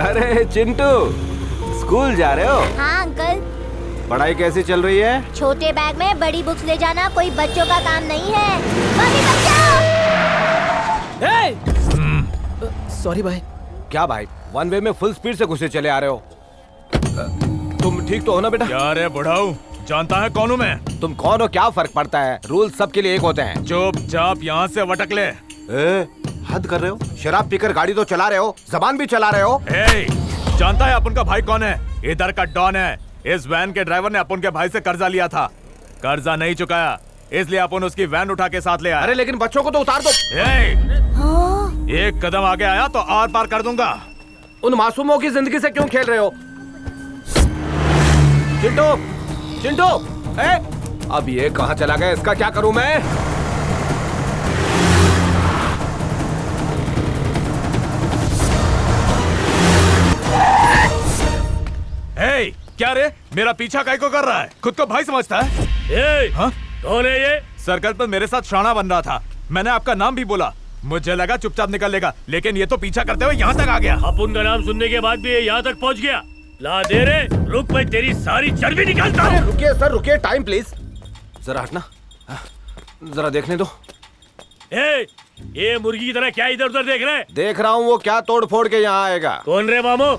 अरे चिंटू, स्कूल जा रहे हो? हाँ अंकल। पढ़ाई कैसी चल रही है? छोटे बैग में बड़ी बुक्स ले जाना कोई बच्चों का काम नहीं है। मम्मी बचाओ! सॉरी भाई। क्या भाई, वन वे में फुल स्पीड से घुसे चले आ रहे हो? तुम ठीक तो हो ना बेटा? क्या रे बुढ़ाऊ, जानता है कौन हूँ मैं? तुम कौन हो क्या फर्क पड़ता है, रूल सबके लिए एक होते हैं। चुपचाप यहाँ से वटक ले। हद कर रहे हो, शराब पीकर गाड़ी तो चला रहे हो, जबान भी चला रहे हो। जानता है अपन का भाई कौन है? इधर का डॉन है। इस वैन के ड्राइवर ने अपन के भाई से कर्जा लिया था, कर्जा नहीं चुकाया, इसलिए अपन उसकी वैन उठा के साथ ले आया। अरे लेकिन बच्चों को तो उतार दो। एक कदम आगे आया तो आर पार कर दूंगा। उन मासूमों की जिंदगी से क्यों खेल रहे हो? चिंटू, चिंटू, अब ये कहाँ चला गया, इसका क्या करूं मैं? क्या रे, मेरा पीछा काहे को कर रहा है? खुद को भाई समझता है? कौन है ये? सर्कल पर मेरे साथ शाना बन रहा था, मैंने आपका नाम भी बोला, मुझे लगा चुपचाप निकल लेगा, लेकिन ये तो पीछा करते हुए यहाँ तक आ गया। अपन का नाम सुनने के बाद भी ये यहाँ तक पहुँच गया। ला दे रे, रुक, मैं तेरी सारी चर्बी निकालता हूँ। रुकिए सर, रुकिए, टाइम प्लीज। जरा हटना, जरा देखने दो। ये मुर्गी की तरह क्या इधर उधर देख रहे? देख रहा हूँ वो क्या तोड़ फोड़ के यहाँ आएगा। कौन रे मामो?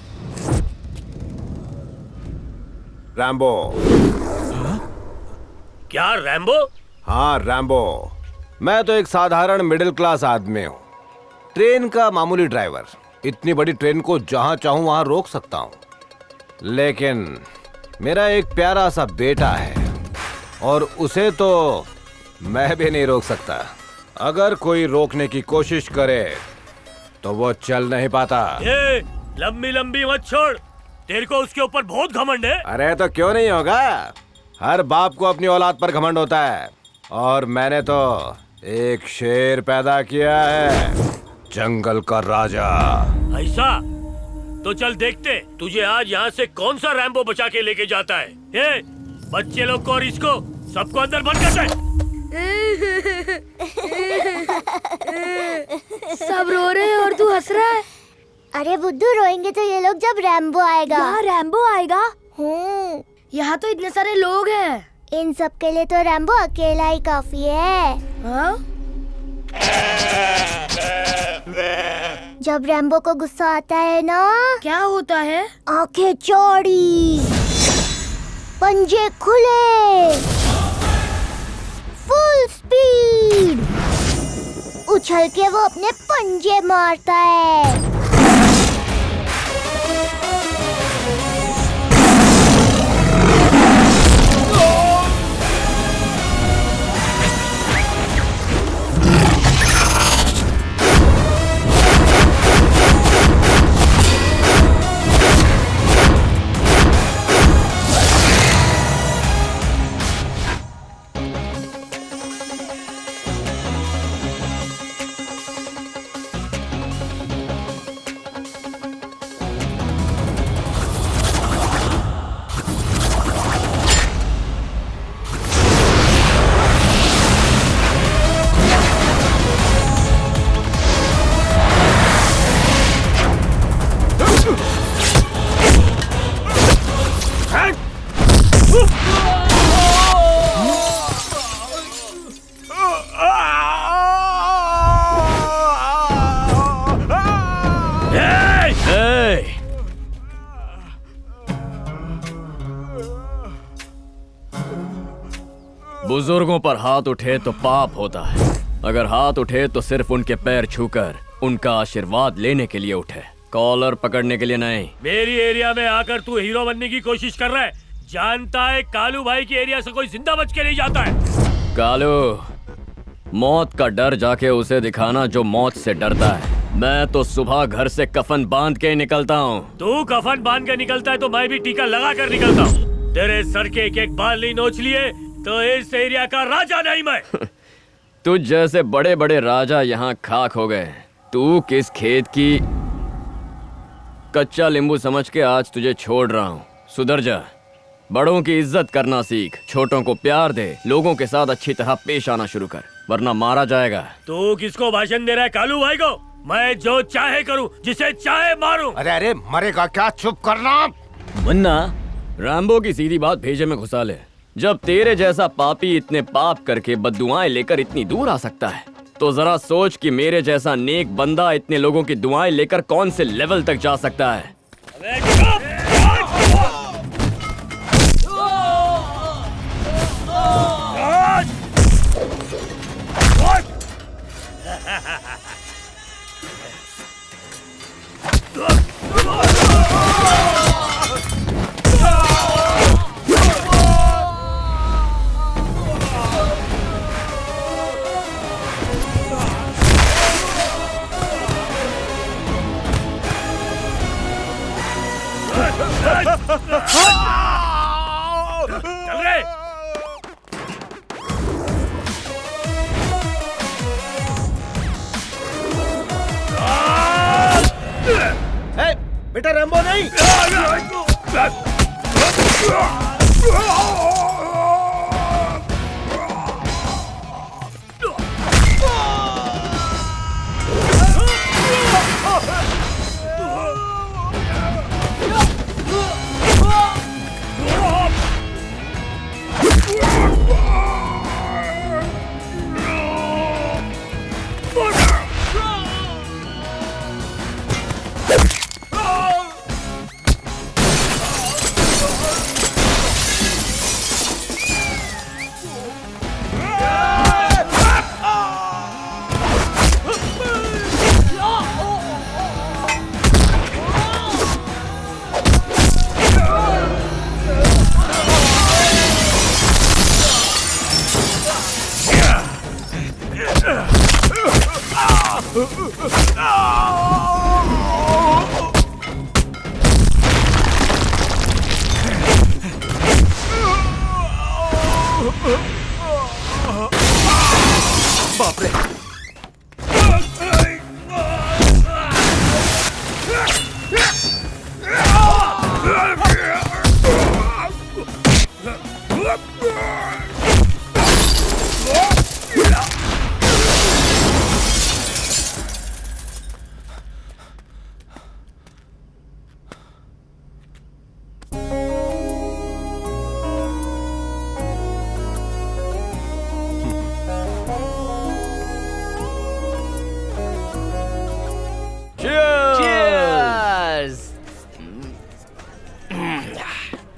रैम्बो। क्या रैम्बो? हाँ रैम्बो, मैं तो एक साधारण मिडिल क्लास आदमी हूँ, ट्रेन का मामूली ड्राइवर। इतनी बड़ी ट्रेन को जहाँ चाहूँ वहाँ रोक सकता हूँ, लेकिन मेरा एक प्यारा सा बेटा है और उसे तो मैं भी नहीं रोक सकता। अगर कोई रोकने की कोशिश करे तो वो चल नहीं पाता। लंबी लंबी मत छोड़, तेरे को उसके ऊपर बहुत घमंड है। अरे तो क्यों नहीं होगा, हर बाप को अपनी औलाद पर घमंड होता है, और मैंने तो एक शेर पैदा किया है, जंगल का राजा। ऐसा? तो चल देखते तुझे आज यहाँ से कौन सा रैम्बो बचा के लेके जाता है। बच्चे लोग को और इसको सबको अंदर बंद कर दे। सब रो रहे हैं और तू हंस रहा है। अरे बुद्धू, रोएंगे तो ये लोग जब रैम्बो आएगा। यहाँ रैम्बो आएगा? यहाँ तो इतने सारे लोग हैं। इन सब के लिए तो रैम्बो अकेला ही काफी है। हाँ? जब रैम्बो को गुस्सा आता है ना, क्या होता है? आंखें चौड़ी, पंजे खुले, फुल स्पीड, उछल के वो अपने पंजे मारता है। बुजुर्गों पर हाथ उठे तो पाप होता है, अगर हाथ उठे तो सिर्फ उनके पैर छूकर उनका आशीर्वाद लेने के लिए उठे, कॉलर पकड़ने के लिए नहीं। मेरी एरिया में आकर तू हीरो बनने की कोशिश कर रहा है। जानता है कालू भाई की एरिया से कोई जिंदा बच के नहीं जाता है। कालू, मौत का डर जाके उसे दिखाना जो मौत से डरता है। मैं तो सुबह घर से कफन बांध के निकलता हूँ। तू कफन बांध के निकलता है तो मैं भी टीका लगा कर निकलता हूँ। तेरे सर के एक एक बाल नहीं नोच लिए तो इस एरिया का राजा नहीं मैं। तुझ जैसे बड़े बड़े राजा यहाँ खाक हो गए। तू किस खेत की कच्चा नींबू समझ के आज तुझे छोड़ रहा हूँ। सुधर जा, बड़ों की इज्जत करना सीख, छोटों को प्यार दे, लोगों के साथ अच्छी तरह पेश आना शुरू कर, वरना मारा जाएगा। तू किसको भाषण दे रहा है कालू भाई को? मैं जो चाहे करूं, जिसे चाहे मारूं। अरे अरे मरेगा क्या, चुप करना। मुन्ना, रैम्बो की सीधी बात भेजे में घुसा ले। जब तेरे जैसा पापी इतने पाप करके बद्दुआएं लेकर इतनी दूर आ सकता है, तो जरा सोच कि मेरे जैसा नेक बंदा इतने लोगों की दुआएं लेकर कौन से लेवल तक जा सकता है। चल रे। बेटा रैम्बो नहीं। बाप रे।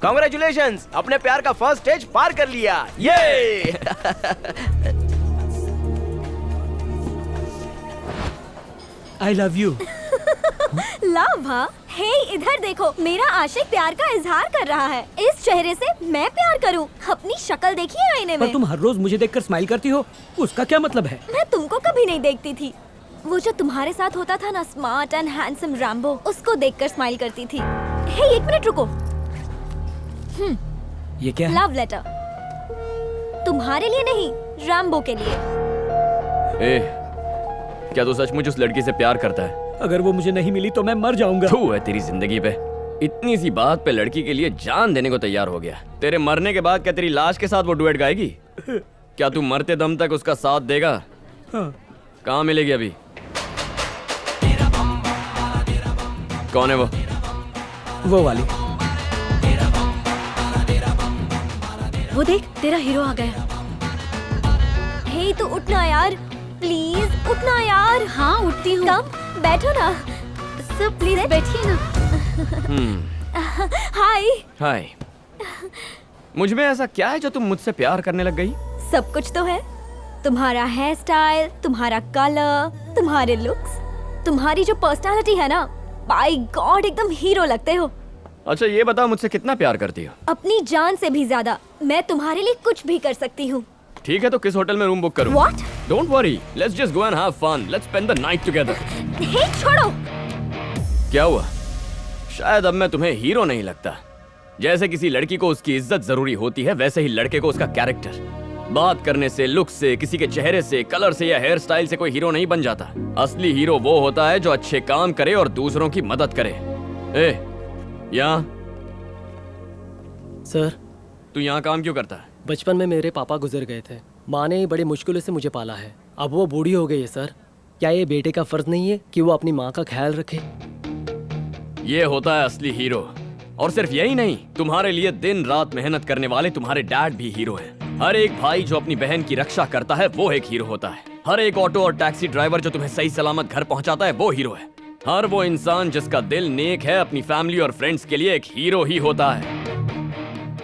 कांग्रेचुलेशंस, अपने प्यार का फर्स्ट स्टेज पार कर लिया। ये आई लव यू। लव? हाँ? हे इधर देखो, मेरा आशिक प्यार का इजहार कर रहा है। इस चेहरे से मैं प्यार करूं? अपनी शक्ल देखिए आईने में। पर तुम हर रोज मुझे देखकर स्माइल करती हो, उसका क्या मतलब है? मैं तुमको कभी नहीं देखती थी। वो जो तुम्हारे साथ होता था ना, स्मार्ट एंड हैंडसम रैम्बो, उसको देखकर स्माइल करती थी। हे एक मिनट रुको। ये क्या है? Love letter. तुम्हारे लिए नहीं, रैम्बो के लिए। ए, क्या तू सचमुच उस लड़की से प्यार करता है? अगर वो मुझे नहीं मिली तो मैं मर जाऊंगा। तू है तेरी जिंदगी पे। इतनी सी बात पे लड़की के लिए जान देने को तैयार हो गया। तेरे मरने के बाद क्या तेरी लाश के साथ वो डुएट गाएगी? क्या तू मरते दम तक उसका साथ देगा? हाँ। कहाँ मिलेगी अभी? कौन है वो वाली। वो देख, तेरा हीरो आ गया। हे तो उठना यार, प्लीज उठना यार। हाँ उठती हूँ। कम बैठो ना। सब प्लीज बैठिए ना। हाय। हाय। मुझ में ऐसा क्या है जो तुम मुझसे प्यार करने लग गई? सब कुछ तो है। तुम्हारा हेयर स्टाइल, तुम्हारा कलर, तुम्हारे लुक्स, तुम्हारी जो पर्सनालिटी है ना, बाय गॉड एकदम हीरो लगते हो। अच्छा ये बता, मुझसे कितना प्यार करती हो? अपनी जान से भी ज्यादा। मैं तुम्हारे लिए कुछ भी कर सकती हूँ। ठीक है, तो किस होटल में रूम बुक करूं? What? Don't worry, let's just go and have fun. Let's spend the night together. हे छोड़ो। क्या हुआ? शायद अब मैं तुम्हें हीरो नहीं लगता। जैसे किसी लड़की को उसकी इज्जत जरूरी होती है, वैसे ही लड़के को उसका कैरेक्टर। बात करने से, लुक से, किसी के चेहरे से, कलर से या हेयर स्टाइल से कोई हीरो नहीं बन जाता। असली हीरो वो होता है जो अच्छे काम करे और दूसरों की मदद करे। ए, यहाँ। सर, तू यहाँ काम क्यों करता है? बचपन में मेरे पापा गुजर गए थे। माँ ने बड़ी मुश्किलों से मुझे पाला है। अब वो बूढ़ी हो गई है सर। क्या ये बेटे का फर्ज नहीं है कि वो अपनी माँ का ख्याल रखे? ये होता है असली हीरो। और सिर्फ यही नहीं, तुम्हारे लिए दिन रात मेहनत करने वाले तुम्हारे डैड भी हीरो हैं। हर एक भाई जो अपनी बहन की रक्षा करता है वो एक हीरो होता है। हर एक ऑटो और टैक्सी ड्राइवर जो तुम्हें सही सलामत घर पहुंचाता है वो हीरो है। हर वो इंसान जिसका दिल नेक है अपनी फैमिली और फ्रेंड्स के लिए एक हीरो ही होता है।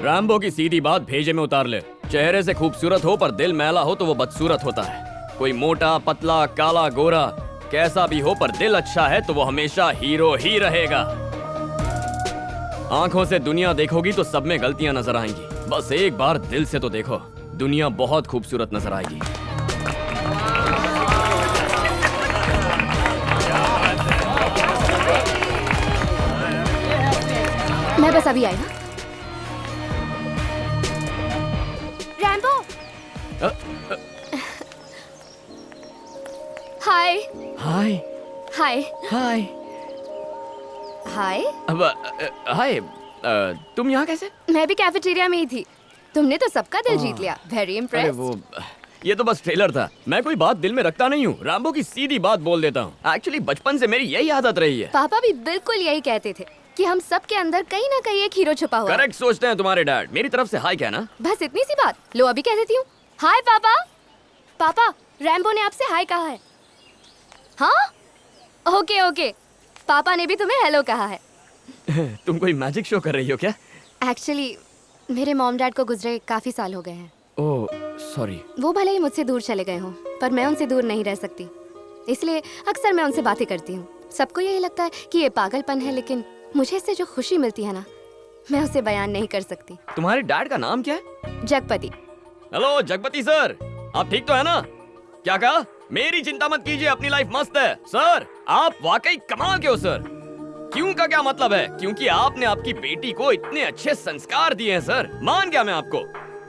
रैम्बो की सीधी बात भेजे में उतार ले। चेहरे से खूबसूरत हो पर दिल मैला हो तो वो बदसूरत होता है। कोई मोटा, पतला, काला, गोरा, कैसा भी हो पर दिल अच्छा है तो वो हमेशा हीरो ही रहेगा। आंखों से दुनिया देखोगी तो सब में गलतियां नजर आएंगी। बस एक बार दिल से तो देखो, दुनिया बहुत खूबसूरत नजर आएगी। मैं बस अभी आई हूँ। रैम्बो। हाय। हाय हाय। हाय। हाय। अब हाय, तुम यहाँ कैसे? मैं भी कैफेटेरिया में ही थी। तुमने तो सबका दिल जीत लिया। वेरी अरे इम्प्रेस्ड। वो, ये तो बस ट्रेलर था। मैं कोई बात दिल में रखता नहीं हूँ। रैम्बो की सीधी बात बोल देता हूँ। एक्चुअली बचपन से मेरी यही आदत रही है। पापा भी बिल्कुल यही कहते थे कि हम सब के अंदर कहीं ना कहीं एक हीरो छुपा हुआ है। करेक्ट सोचते हैं तुम्हारे डैड। मेरी तरफ से हाय कहना। बस इतनी सी बात। लो अभी कह देती हूँ। हाय पापा। पापा, रैम्बो ने आपसे हाय कहा है। हाँ? Okay okay. पापा ने भी तुम्हें हेलो कहा है। तुम कोई मैजिक शो कर रही हो क्या? एक्चुअली मेरे मॉम डैड को गुजरे काफी साल हो गए हैं। Oh sorry. वो भले ही मुझसे दूर चले गए हों, पर मैं उनसे दूर नहीं रह सकती। इसलिए अक्सर मैं उनसे बातें करती हूँ। सबको यही लगता है कि ये पागलपन है, लेकिन मुझे इससे जो खुशी मिलती है ना, मैं उसे बयान नहीं कर सकती। तुम्हारे डैड का नाम क्या है? जगपति। हेलो जगपति सर, आप ठीक तो है ना? क्या कहा? मेरी चिंता मत कीजिए, अपनी लाइफ मस्त है। सर आप वाकई कमाल के हो सर। क्यों का क्या मतलब है? क्योंकि आपने आपकी बेटी को इतने अच्छे संस्कार दिए हैं सर। मान गया मैं आपको।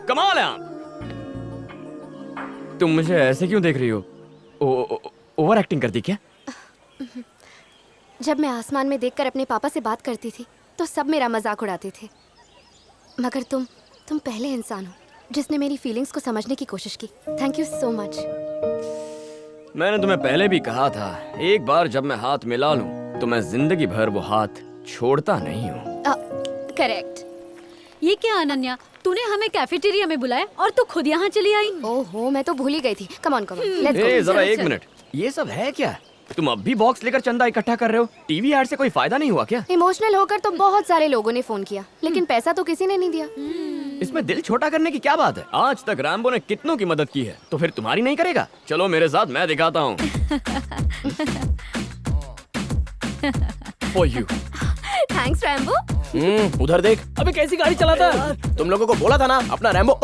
कमाल है आप। तुम मुझे ऐसे क्यों देख रही हो? ओवर एक्टिंग कर दी क्या? जब मैं आसमान में देखकर अपने पापा से बात करती थी तो सब मेरा मजाक उड़ाते थे, मगर तुम पहले इंसान हो जिसने मेरी फीलिंग्स को समझने की कोशिश की। Thank you so much. मैंने तुम्हें पहले भी कहा था, एक बार जब मैं हाथ मिला लूं तो मैं जिंदगी भर वो हाथ छोड़ता नहीं हूँ। करेक्ट। ये क्या अनन्या, तूने हमें कैफेटेरिया में बुलाया और तू खुद यहाँ चली आई। ओहो, मैं तो भूल ही गई थी। कम ऑन लेट्स ए, गो। जरा एक मिनट, ये सब है क्या? तुम अब भी बॉक्स लेकर चंदा इकट्ठा कर रहे हो? टीवी ऐड से कोई फायदा नहीं हुआ क्या? इमोशनल होकर तो बहुत सारे लोगों ने फोन किया, लेकिन पैसा तो किसी ने नहीं दिया। इसमें दिल छोटा करने की क्या बात है? आज तक रैम्बो ने कितनों की मदद की है, तो फिर तुम्हारी नहीं करेगा? चलो मेरे साथ, मैं दिखाता हूँ। For you. Thanks Rambo. उधर देख। अबे कैसी गाड़ी चलाता है? तुम लोगों को बोला था ना अपना रैम्बो।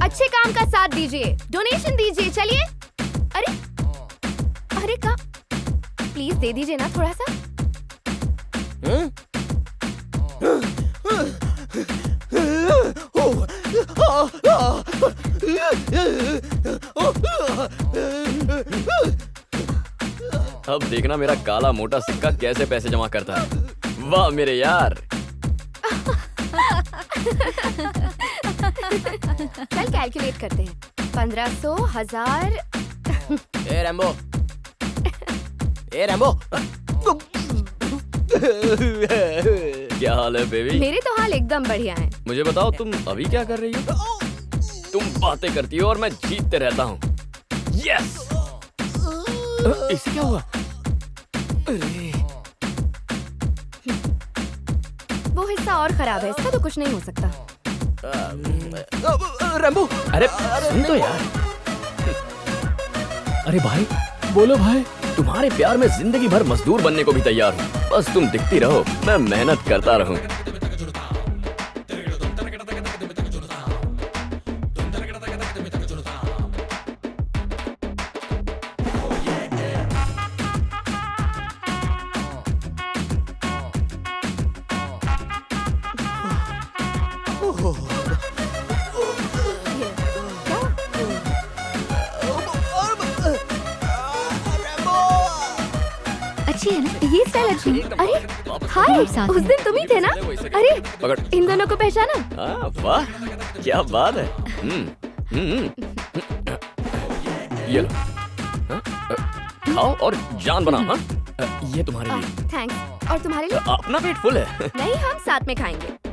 अच्छे काम का साथ दीजिए, डोनेशन दीजिए। चलिए। अरे अरे का प्लीज दे दीजिए ना थोड़ा सा। अब देखना मेरा काला मोटा सिक्का कैसे पैसे जमा करता है। वाह मेरे यार। चल कैलकुलेट करते हैं। 1500, 1000। ए रैम्बो। ए रैम्बो। क्या हाल है बेबी? मेरे तो हाल एकदम बढ़िया है। मुझे बताओ तुम अभी क्या कर रही हो? तुम बातें करती हो और मैं जीतते रहता हूँ। यस। इसे क्या हुआ? वो हिस्सा और खराब है, इसका तो कुछ नहीं हो सकता। रैम्बो। अरे सुन तो यार। अरे भाई, बोलो भाई। तुम्हारे प्यार में जिंदगी भर मजदूर बनने को भी तैयार हूँ। बस तुम दिखती रहो, मैं मेहनत करता रहूँ। अच्छी है ना? ये स्टाइल अच्छी। अरे हाय, उस दिन तुम ही थे ना? अरे पकड़। इन दोनों को पहचाना? वाह, क्या बात है। ये लो। खाओ और जान बना। हाँ, ये तुम्हारे लिए। थैंक्स। और तुम्हारे लिए? अपना पेट फुल है। नहीं, हम साथ में खाएंगे।